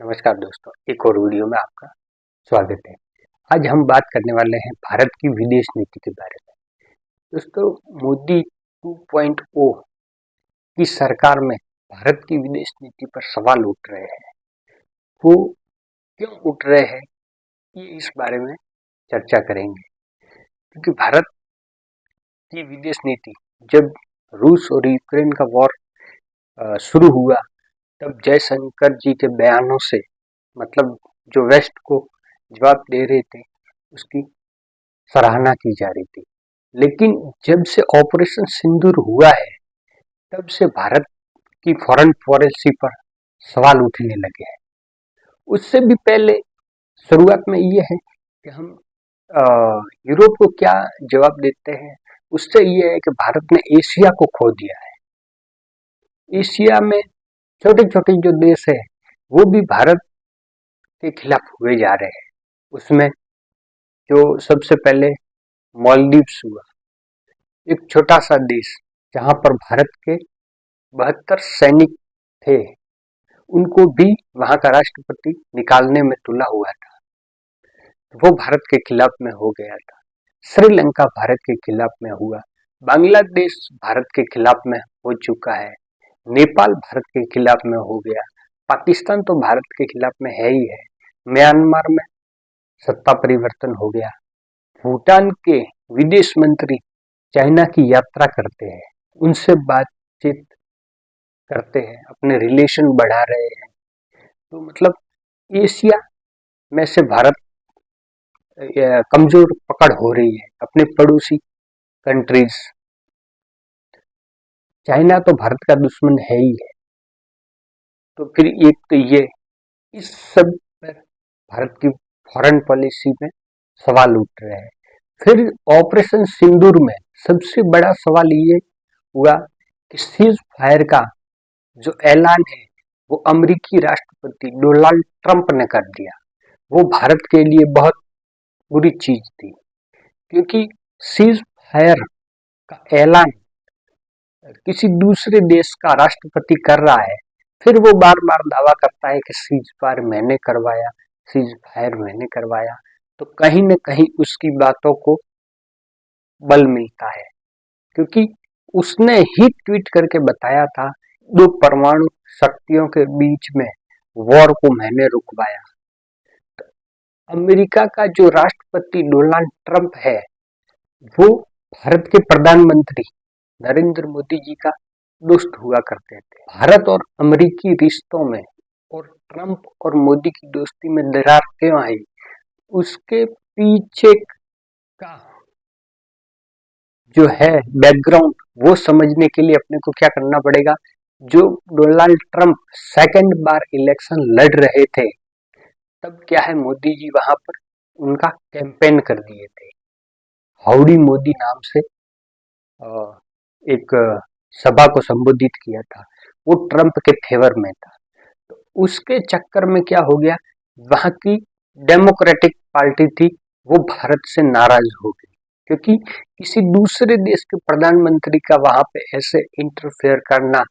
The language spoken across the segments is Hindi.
नमस्कार दोस्तों, एक और वीडियो में आपका स्वागत है। आज हम बात करने वाले हैं भारत की विदेश नीति के बारे में। दोस्तों, मोदी 2.0 की सरकार में भारत की विदेश नीति पर सवाल उठ रहे हैं। वो क्यों उठ रहे हैं, ये इस बारे में चर्चा करेंगे। क्योंकि भारत की विदेश नीति, जब रूस और यूक्रेन का वॉर शुरू हुआ, तब जयशंकर जी के बयानों से, मतलब जो वेस्ट को जवाब दे रहे थे, उसकी सराहना की जा रही थी। लेकिन जब से ऑपरेशन सिंदूर हुआ है, तब से भारत की फॉरेन पॉलिसी पर सवाल उठने लगे हैं। उससे भी पहले शुरुआत में ये है कि हम यूरोप को क्या जवाब देते हैं। उससे ये है कि भारत ने एशिया को खो दिया है। एशिया में छोटे छोटे जो देश है, वो भी भारत के खिलाफ हुए जा रहे हैं। उसमें जो सबसे पहले मालदीव्स हुआ, एक छोटा सा देश जहां पर भारत के 72 सैनिक थे, उनको भी वहां का राष्ट्रपति निकालने में तुला हुआ था। वो भारत के खिलाफ में हो गया था। श्रीलंका भारत के खिलाफ में हुआ, बांग्लादेश भारत के खिलाफ में हो चुका है, नेपाल भारत के खिलाफ में हो गया, पाकिस्तान तो भारत के खिलाफ में है ही है, म्यांमार में सत्ता परिवर्तन हो गया, भूटान के विदेश मंत्री चाइना की यात्रा करते हैं, उनसे बातचीत करते हैं, अपने रिलेशन बढ़ा रहे हैं। तो मतलब एशिया में से भारत कमजोर पकड़ हो रही है। अपने पड़ोसी कंट्रीज, चाइना तो भारत का दुश्मन है ही है। तो फिर एक तो ये, इस सब पर भारत की फॉरेन पॉलिसी में सवाल उठ रहे हैं। फिर ऑपरेशन सिंदूर में सबसे बड़ा सवाल ये हुआ कि सीज फायर का जो ऐलान है, वो अमेरिकी राष्ट्रपति डोनाल्ड ट्रंप ने कर दिया। वो भारत के लिए बहुत बुरी चीज थी, क्योंकि सीज फायर का ऐलान किसी दूसरे देश का राष्ट्रपति कर रहा है, फिर वो बार बार दावा करता है कि सीज फायर मैंने करवाया, सीज फायर मैंने करवाया। तो कहीं न कहीं उसकी बातों को बल मिलता है, क्योंकि उसने ही ट्वीट करके बताया था, दो परमाणु शक्तियों के बीच में वॉर को मैंने रुकवाया। तो अमेरिका का जो राष्ट्रपति डोनाल्ड ट्रंप है, वो भारत के प्रधानमंत्री नरेंद्र मोदी जी का दोस्त हुआ करते थे। भारत और अमेरिकी रिश्तों में और ट्रंप और मोदी की दोस्ती में दरार क्यों आई, उसके पीछे का जो है बैकग्राउंड, वो समझने के लिए अपने को क्या करना पड़ेगा। जो डोनाल्ड ट्रंप सेकंड बार इलेक्शन लड़ रहे थे, तब क्या है, मोदी जी वहां पर उनका कैंपेन कर दिए थे। हाउडी मोदी नाम से एक सभा को संबोधित किया था। वो ट्रंप के फेवर में था। तो उसके चक्कर में क्या हो गया, वहां की डेमोक्रेटिक पार्टी थी, वो भारत से नाराज हो गई, क्योंकि किसी दूसरे देश के प्रधानमंत्री का वहां पे ऐसे इंटरफेयर करना,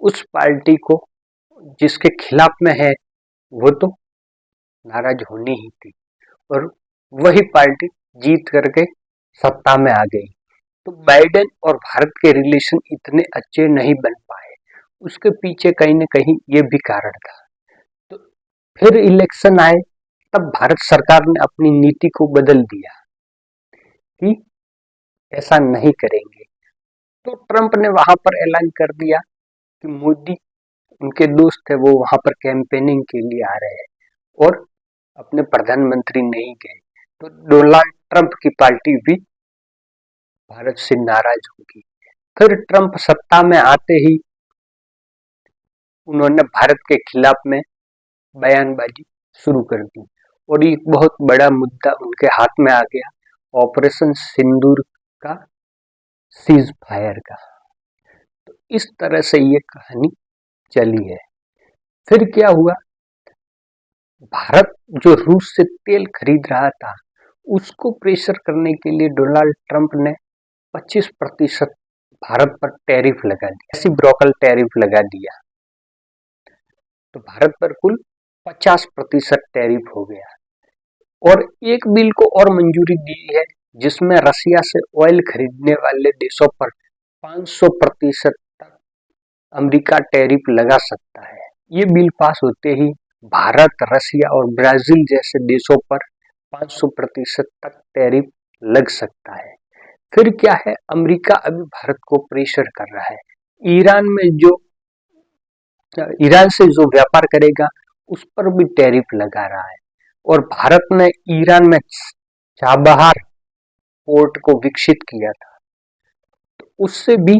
उस पार्टी को जिसके खिलाफ में है, वो तो नाराज होनी ही थी। और वही पार्टी जीत करके सत्ता में आ गई। तो बाइडेन और भारत के रिलेशन इतने अच्छे नहीं बन पाए। उसके पीछे कहीं न कहीं ये भी कारण था। तो फिर इलेक्शन आए, तब भारत सरकार ने अपनी नीति को बदल दिया कि ऐसा नहीं करेंगे। तो ट्रंप ने वहां पर ऐलान कर दिया कि मोदी उनके दोस्त है, वो वहां पर कैंपेनिंग के लिए आ रहे हैं और अपने प्रधानमंत्री नहीं गए। तो डोनाल्ड ट्रंप की पार्टी भी भारत से नाराज होगी। फिर ट्रंप सत्ता में आते ही उन्होंने भारत के खिलाफ में बयानबाजी शुरू कर दी, और एक बहुत बड़ा मुद्दा उनके हाथ में आ गया, ऑपरेशन सिंदूर का, सीज फायर का। तो इस तरह से ये कहानी चली है। फिर क्या हुआ, भारत जो रूस से तेल खरीद रहा था, उसको प्रेशर करने के लिए डोनाल्ड ट्रंप ने 25% भारत पर टैरिफ लगा दिया, रेसिप्रोकल टैरिफ लगा दिया। तो भारत पर कुल 50% टैरिफ हो गया। और एक बिल को और मंजूरी दी है जिसमें रसिया से ऑयल खरीदने वाले देशों पर 500% तक अमेरिका टैरिफ लगा सकता है। ये बिल पास होते ही भारत, रसिया और ब्राजील जैसे देशों पर 500% तक टैरिफ लग सकता है। फिर क्या है, अमेरिका अभी भारत को प्रेशर कर रहा है। ईरान में जो ईरान से जो व्यापार करेगा उस पर भी टैरिफ लगा रहा है। और भारत ने ईरान में चाबहार पोर्ट को विकसित किया था, तो उससे भी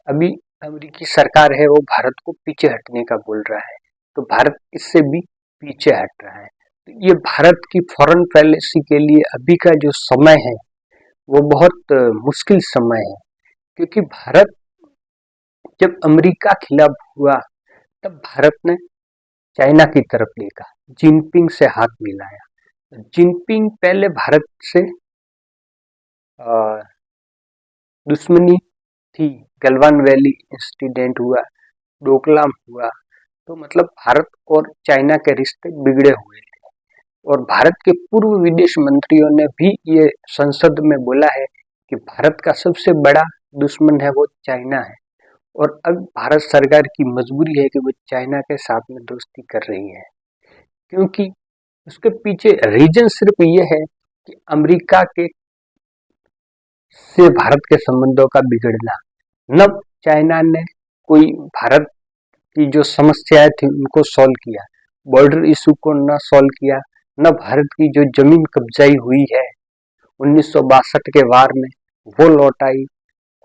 अभी अमेरिकी सरकार है वो भारत को पीछे हटने का बोल रहा है। तो भारत इससे भी पीछे हट रहा है। तो ये भारत की फॉरेन पॉलिसी के लिए अभी का जो समय है वो बहुत मुश्किल समय है, क्योंकि भारत जब अमेरिका खिलाफ हुआ तब भारत ने चाइना की तरफ देखा, जिनपिंग से हाथ मिलाया। जिनपिंग पहले भारत से दुश्मनी थी, गलवान वैली इंसिडेंट हुआ, डोकलाम हुआ, तो मतलब भारत और चाइना के रिश्ते बिगड़े हुए थे। और भारत के पूर्व विदेश मंत्रियों ने भी ये संसद में बोला है कि भारत का सबसे बड़ा दुश्मन है वो चाइना है। और अब भारत सरकार की मजबूरी है कि वो चाइना के साथ में दोस्ती कर रही है, क्योंकि उसके पीछे रीजन सिर्फ ये है कि अमेरिका के से भारत के संबंधों का बिगड़ना। न चाइना ने कोई भारत की जो समस्याएं थी उनको सॉल्व किया, बॉर्डर इशू को न सॉल्व किया, न भारत की जो जमीन कब्जाई हुई है 1962 के वार में वो लौटाई,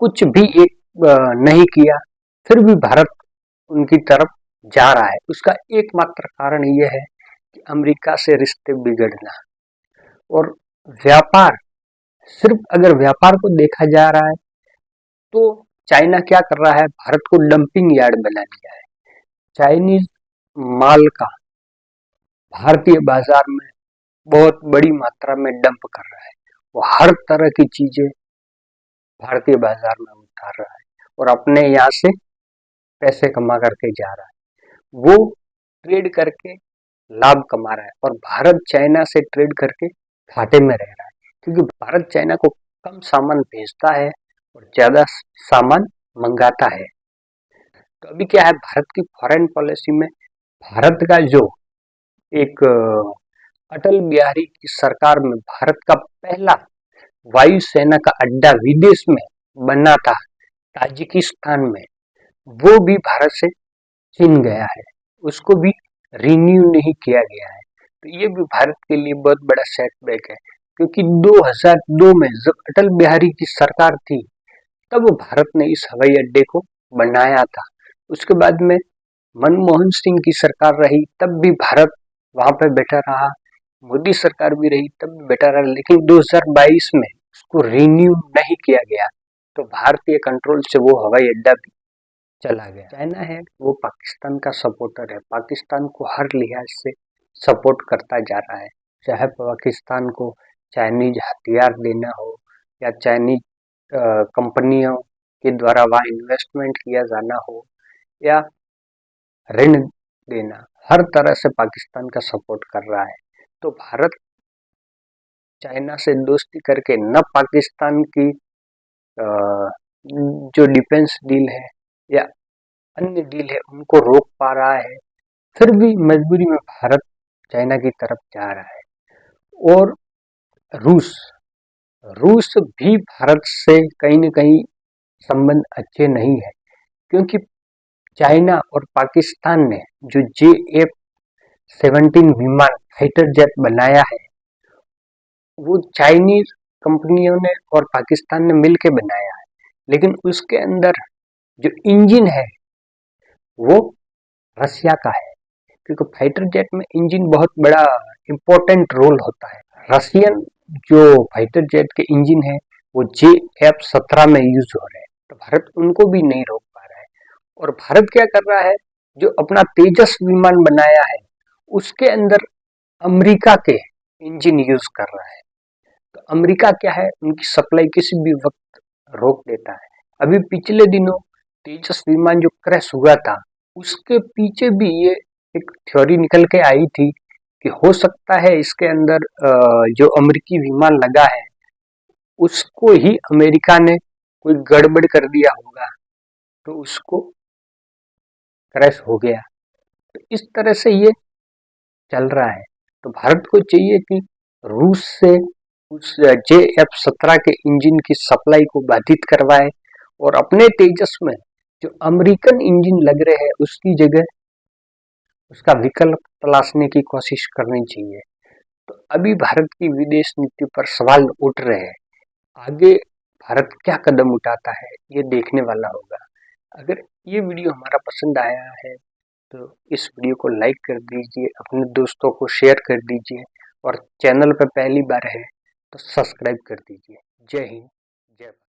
कुछ भी एक नहीं किया। फिर भी भारत उनकी तरफ जा रहा है। उसका एकमात्र कारण ये है कि अमेरिका से रिश्ते बिगड़ना। और व्यापार, सिर्फ अगर व्यापार को देखा जा रहा है तो चाइना क्या कर रहा है, भारत को डंपिंग यार्ड बना दिया है। चाइनीज माल का भारतीय बाजार में बहुत बड़ी मात्रा में डंप कर रहा है। वो हर तरह की चीजें भारतीय बाजार में उतार रहा है और अपने यहाँ से पैसे कमा करके जा रहा है। वो ट्रेड करके लाभ कमा रहा है और भारत चाइना से ट्रेड करके घाटे में रह रहा है, क्योंकि भारत चाइना को कम सामान भेजता है और ज्यादा सामान मंगाता है। तो अभी क्या है, भारत की फॉरेन पॉलिसी में भारत का जो एक अटल बिहारी की सरकार में भारत का पहला वायुसेना का अड्डा विदेश में बना था, ताजिकिस्तान में, वो भी भारत से छिन गया है, उसको भी रिन्यू नहीं किया गया है। तो ये भी भारत के लिए बहुत बड़ा सेटबैक है, क्योंकि 2002 में जब अटल बिहारी की सरकार थी तब भारत ने इस हवाई अड्डे को बनाया था। उसके बाद में मनमोहन सिंह की सरकार रही तब भी भारत वहां पर बैठा रहा, मोदी सरकार भी रही तब भी बैठा रहा, लेकिन 2022 में उसको रिन्यू नहीं किया गया। तो भारतीय कंट्रोल से वो हवाई अड्डा भी चला गया। चाइना है वो पाकिस्तान का सपोर्टर है, पाकिस्तान को हर लिहाज से सपोर्ट करता जा रहा है, चाहे पाकिस्तान को चाइनीज हथियार देना हो या चाइनीज कंपनियों के द्वारा वहाँ इन्वेस्टमेंट किया जाना हो या ऋण देना, हर तरह से पाकिस्तान का सपोर्ट कर रहा है। तो भारत चाइना से दोस्ती करके न पाकिस्तान की जो डिफेंस डील है या अन्य डील है उनको रोक पा रहा है, फिर भी मजबूरी में भारत चाइना की तरफ जा रहा है। और रूस भी भारत से कहीं न कहीं संबंध अच्छे नहीं है, क्योंकि चाइना और पाकिस्तान ने जो JF-17 विमान फाइटर जेट बनाया है वो चाइनीज कंपनियों ने और पाकिस्तान ने मिलकर बनाया है, लेकिन उसके अंदर जो इंजन है वो रसिया का है, क्योंकि फाइटर जेट में इंजन बहुत बड़ा इम्पोर्टेंट रोल होता है। रशियन जो फाइटर जेट के इंजन है वो JF-17 में यूज हो रहे हैं, तो भारत उनको भी नहीं रोक पा रहा है। और भारत क्या कर रहा है, जो अपना तेजस विमान बनाया है उसके अंदर अमेरिका के इंजन यूज कर रहा है। तो अमेरिका क्या है, उनकी सप्लाई किसी भी वक्त रोक देता है। अभी पिछले दिनों तेजस विमान जो क्रैश हुआ था उसके पीछे भी ये एक थ्योरी निकल के आई थी कि हो सकता है इसके अंदर जो अमेरिकी विमान लगा है उसको ही अमेरिका ने कोई गड़बड़ कर दिया होगा, तो उसको क्रैश हो गया। तो इस तरह से ये चल रहा है। तो भारत को चाहिए कि रूस से उस JF-17 के इंजन की सप्लाई को बाधित करवाए और अपने तेजस में जो अमेरिकन इंजन लग रहे हैं उसकी जगह उसका विकल्प तलाशने की कोशिश करनी चाहिए। तो अभी भारत की विदेश नीति पर सवाल उठ रहे हैं। आगे भारत क्या कदम उठाता है ये देखने वाला होगा। अगर ये वीडियो हमारा पसंद आया है तो इस वीडियो को लाइक कर दीजिए, अपने दोस्तों को शेयर कर दीजिए और चैनल पर पहली बार है तो सब्सक्राइब कर दीजिए। जय हिंद, जय भारत।